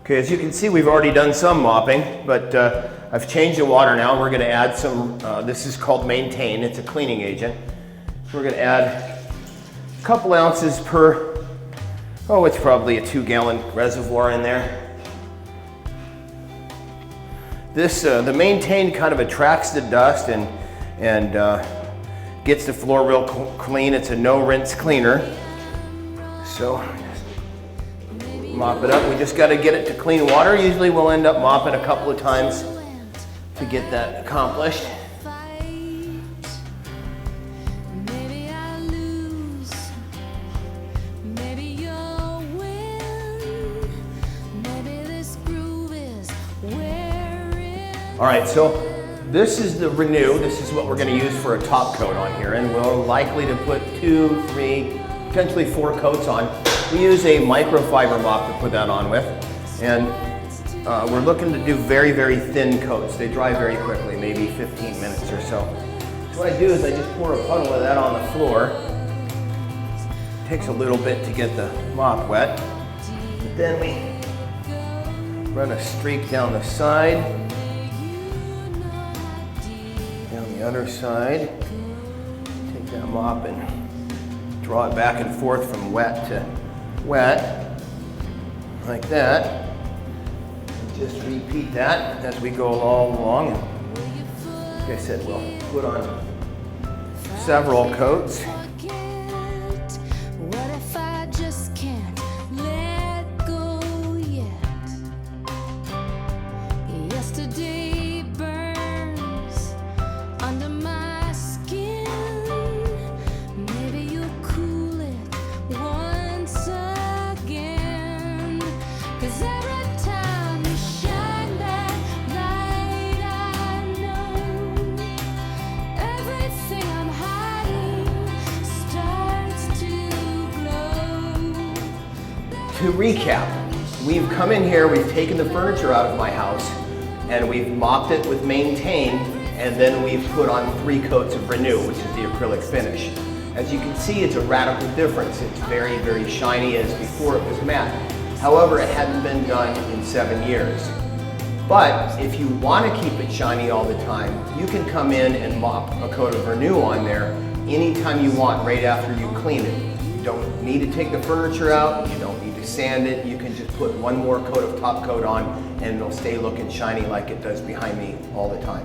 Okay, as you can see, we've already done some mopping, but I've changed the water now. We're going to add some, this is called Maintain. It's a cleaning agent. We're going to add a couple ounces per, oh, it's probably a 2-gallon reservoir in there. This, the Maintain kind of attracts the dust and gets the floor real clean. It's a no rinse cleaner. So mop it up. We just got to get it to clean water. Usually we'll end up mopping a couple of times to get that accomplished. All right, so this is the Renew. This is what we're going to use for a top coat on here, and we're likely to put 2, 3, potentially 4 coats on. We use a microfiber mop to put that on with, and we're looking to do very, very thin coats. They dry very quickly, maybe 15 minutes or so. So what I do is I just pour a puddle of that on the floor. It takes a little bit to get the mop wet, but then we run a streak down the side, down the other side. Take that mop and draw it back and forth from wet to wet, like that. And just repeat that as we go all along. And like I said, we'll put on several coats. To recap, we've come in here, we've taken the furniture out of my house, and we've mopped it with Maintain, and then we've put on 3 coats of Renew, which is the acrylic finish. As you can see, it's a radical difference. It's very, very shiny, as before it was matte. However, it hadn't been done in 7 years. But if you want to keep it shiny all the time, you can come in and mop a coat of Renew on there anytime you want, right after you clean it. You don't need to take the furniture out, you don't need to sand it. You can just put 1 more coat of top coat on and it'll stay looking shiny like it does behind me all the time.